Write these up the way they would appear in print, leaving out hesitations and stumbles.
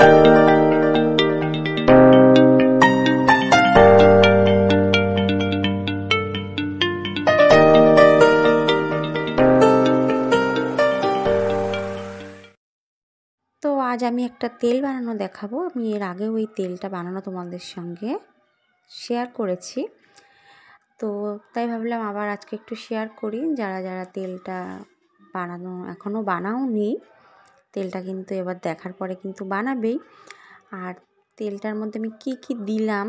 তো আজ আমি একটা তেল বানানো দেখাবো। আমি এর আগেও এই তেলটা বানানো তোমাদের সঙ্গে শেয়ার করেছি, তো তাই ভাবলাম আবার আজকে একটু শেয়ার করি। যারা যারা তেলটা বানানো এখনও বানাওনি, তেলটা কিন্তু এবার দেখার পরে কিন্তু বানাবেই। আর তেলটার মধ্যে আমি কি কি দিলাম,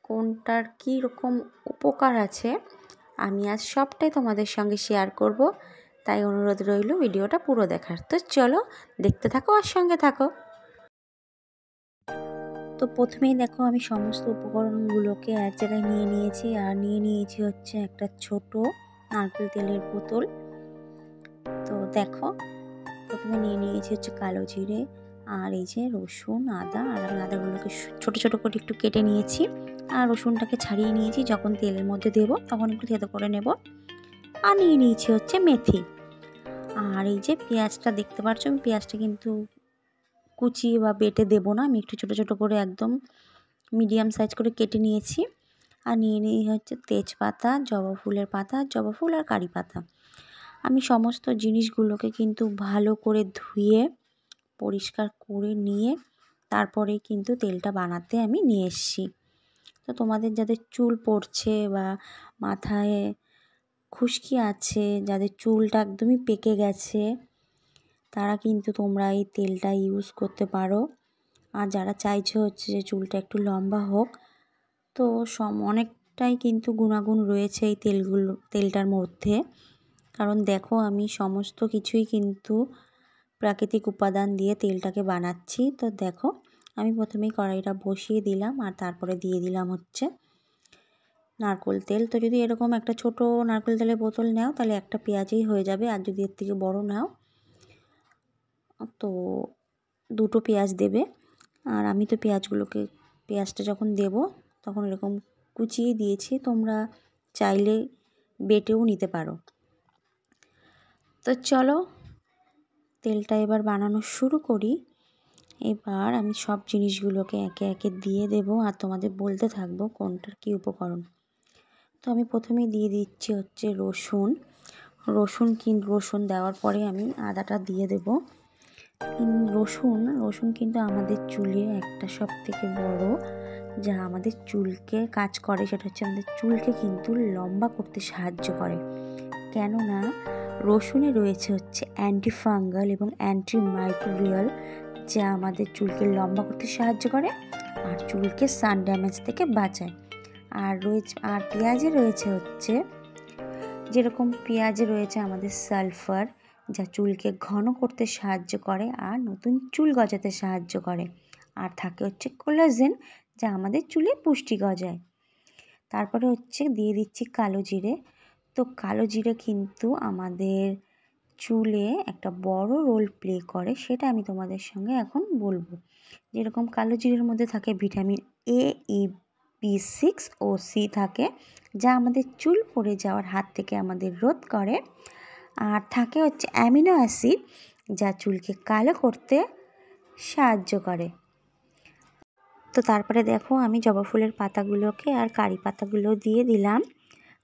কোনটার কী রকম উপকার আছে, আমি আজ সবটাই তোমাদের সঙ্গে শেয়ার করব। তাই অনুরোধ রইল ভিডিওটা পুরো দেখার। তো চলো দেখতে থাকো আর সঙ্গে থাকো। তো প্রথমেই দেখো আমি সমস্ত উপকরণগুলোকে এক জায়গায় নিয়ে নিয়েছি। আর নিয়ে নিয়েছি হচ্ছে একটা ছোট নারকেল তেলের বোতল। তো দেখো প্রথমে নিয়ে নিয়েছি হচ্ছে কালো জিরে, আর এই যে রসুন আদা। আর আমি আদাগুলোকে ছোট ছোট করে একটু কেটে নিয়েছি, আর রসুনটাকে ছাড়িয়ে নিয়েছি। যখন তেলের মধ্যে দেবো তখন একটু থেতো করে নেব। আর নিয়ে নিয়েছি হচ্ছে মেথি। আর এই যে পেঁয়াজটা দেখতে পাচ্ছ, আমি পেঁয়াজটা কিন্তু কুচিয়ে বা বেটে দেবো না, আমি একটু ছোটো ছোটো করে একদম মিডিয়াম সাইজ করে কেটে নিয়েছি। আর নিয়ে নিয়ে হচ্ছে তেজপাতা, জবা ফুলের পাতা, জবা ফুল আর কারি পাতা। আমি সমস্ত জিনিসগুলোকে কিন্তু ভালো করে ধুয়ে পরিষ্কার করে নিয়ে তারপরে কিন্তু তেলটা বানাতে আমি নিয়ে এসেছি। তো তোমাদের যাদের চুল পড়ছে বা মাথায় খুশকি আছে, যাদের চুলটা একদমই পেকে গেছে, তারা কিন্তু তোমরা এই তেলটা ইউজ করতে পারো। আর যারা চাইছে হচ্ছে যে চুলটা একটু লম্বা হোক, তো অনেকটাই কিন্তু গুণাগুণ রয়েছে এই তেলটার মধ্যে। কারণ দেখো আমি সমস্ত কিছুই কিন্তু প্রাকৃতিক উপাদান দিয়ে তেলটাকে বানাচ্ছি। তো দেখো আমি প্রথমেই কড়াইটা বসিয়ে দিলাম, আর তারপরে দিয়ে দিলাম হচ্ছে নারকেল তেল। তো যদি এরকম একটা ছোট নারকেল তেলের বোতল নাও তাহলে একটা পেঁয়াজেই হয়ে যাবে, আর যদি এর থেকে বড় নাও তো দুটো পেঁয়াজ দেবে। আর আমি তো পেঁয়াজটা যখন দেব তখন এরকম কুচিয়ে দিয়েছি, তোমরা চাইলে বেটেও নিতে পারো। তো চলো তেলটা এবার বানানো শুরু করি। এবার আমি সব জিনিসগুলোকে একে একে দিয়ে দেব, আর তোমাদের বলতে থাকবো কোনটার কী উপকরণ। তো আমি প্রথমেই দিয়ে দিচ্ছি হচ্ছে রসুন দেওয়ার পরে আমি আদাটা দিয়ে দেব। রসুন কিন্তু আমাদের চুলে একটা সব থেকে বড় যা আমাদের চুলকে কাজ করে, সেটা হচ্ছে আমাদের চুলকে কিন্তু লম্বা করতে সাহায্য করে। কেননা রসুনে রয়েছে হচ্ছে অ্যান্টিফাঙ্গাল এবং অ্যান্টিমাইক্রোবিয়াল, যা আমাদের চুলকে লম্বা করতে সাহায্য করে আর চুলকে সান ড্যামেজ থেকে বাঁচায়। আর পেঁয়াজে রয়েছে হচ্ছে, যেরকম পেঁয়াজে রয়েছে আমাদের সালফার, যা চুলকে ঘন করতে সাহায্য করে আর নতুন চুল গজাতে সাহায্য করে। আর থাকে হচ্ছে কোলাজেন, যা আমাদের চুলে পুষ্টি গজায়। তারপরে হচ্ছে দিয়ে দিচ্ছি কালো জিরে। তো কালো জিরে কিন্তু আমাদের চুলে একটা বড় রোল প্লে করে, সেটা আমি তোমাদের সঙ্গে এখন বলবো। যেরকম কালো জিরের মধ্যে থাকে vitamin A, E, B6 O C থাকে, যা আমাদের চুল পড়ে যাওয়ার হাত থেকে আমাদের রোধ করে। আর থাকে হচ্ছে অ্যামিনো অ্যাসিড, যা চুলকে কালো করতে সাহায্য করে। তো তারপরে দেখো আমি জবা ফুলের পাতাগুলোকে আর কারি পাতাগুলো দিয়ে দিলাম।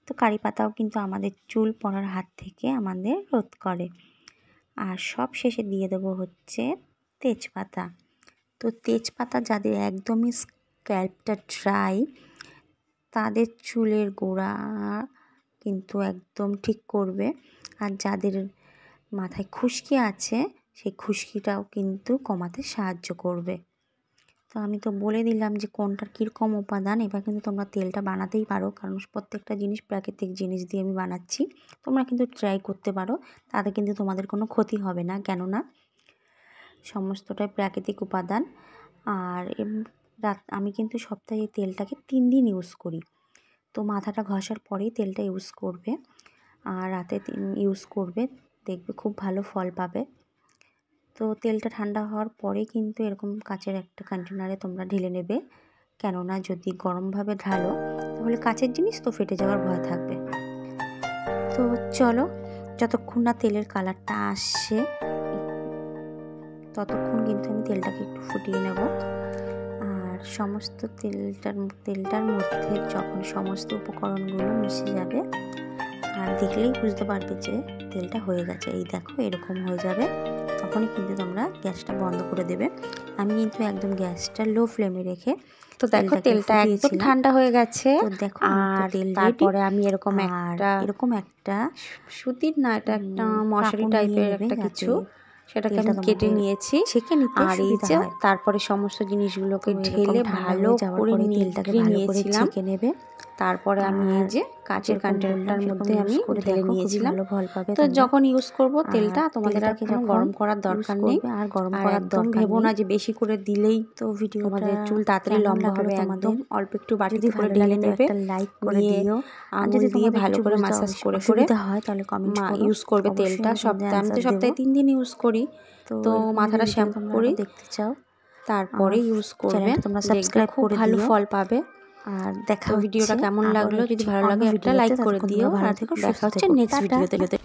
তো কারি পাতাও কিন্তু আমাদের চুল পড়ার হাত থেকে আমাদের রোধ করে। আর সব শেষে দিয়ে দেবো হচ্ছে তেজপাতা। তো তেজপাতা যাদের একদমই স্ক্যাল্পটা ড্রাই, তাদের চুলের গোড়া কিন্তু একদম ঠিক করবে। আর যাদের মাথায় খুশকি আছে সেই খুশকিটাও কিন্তু কমাতে সাহায্য করবে। তো আমি তো বলে দিলাম যে কোনটার কীরকম উপাদান। এবার কিন্তু তোমরা তেলটা বানাতেই পারো, কারণ প্রত্যেকটা জিনিস প্রাকৃতিক জিনিস দিয়ে আমি বানাচ্ছি। তোমরা কিন্তু ট্রাই করতে পারো, তাতে কিন্তু তোমাদের কোনো ক্ষতি হবে না, কেননা সমস্তটাই প্রাকৃতিক উপাদান। আর আমি কিন্তু সপ্তাহে এই তেলটাকে 3 দিন ইউজ করি। তো মাথাটা ঘষার পরেই তেলটা ইউজ করবে, আর রাতে ইউজ করবে, দেখবে খুব ভালো ফল পাবে। তো তেলটা ঠান্ডা হওয়ার পরে কিন্তু এরকম কাচের একটা কন্টেনারে তোমরা ঢেলে নেবে, কেননা যদি গরমভাবে ঢালো তাহলে কাচের জিনিস তো ফেটে যাওয়ার ভয় থাকবে। তো চলো যতক্ষণ না তেলের কালারটা আসছে ততক্ষণ কিন্তু আমি তেলটাকে একটু ফুটিয়ে নেব। আর সমস্ত তেলটার মধ্যে যখন সমস্ত উপকরণগুলো মিশে যাবে, আর দেখলেই বুঝতে পারবে যে তেলটা হয়ে গেছে। এই দেখো এরকম হয়ে যাবে, তখনই কিন্তু তোমরা গ্যাসটা বন্ধ করে দেবে। আমি কিন্তু একদম গ্যাসটা লো ফ্লেমে রেখে, তো দেখো তেলটা একদম ঠান্ডা হয়ে গেছে। দেখো আর তারপরে আমি এরকম একটা সুতির না, এটা একটা মশারি টাইপের একটা কিছু, সেটাকে আমি কেটে নিয়েছি। আর এই যে তারপরে সমস্ত জিনিসগুলোকে ঢেলে ভালো করে তেলটাকে নিয়েছিলাম। তারপরে আমি এই যে কাচের কন্টেনারটার মধ্যে আমি ঢেলে নিয়েছিলাম। তো যখন ইউজ করব তেলটা, তোমাদের আর কোনো গরম করার দরকার নেই। আর গরম করার একদম ভেবো না যে বেশি করে দিলেই তো তোমাদের চুল তাড়াতাড়ি লম্বা হবে। একদম অল্প একটু বাটিতে করে ঢেলে নেবে, লাইক করে দিও, আঙুল দিয়ে ভালো করে ম্যাসাজ করে করে হয়, তাহলে কমেন্ট ইউজ করবে তেলটা। আমি তো সপ্তাহে 3 দিন ইউজ করি। তো মাথাটা শ্যাম্পু করে দেখতে চাও, তারপরে ইউজ করবে, তোমরা সাবস্ক্রাইব করে ভালো ফল পাবে। আর দেখা ভিডিওটা কেমন লাগলো, যদি ভালো লাগে একটা লাইক করে দিও। আর দেখা হচ্ছে নেক্সট ভিডিওতে।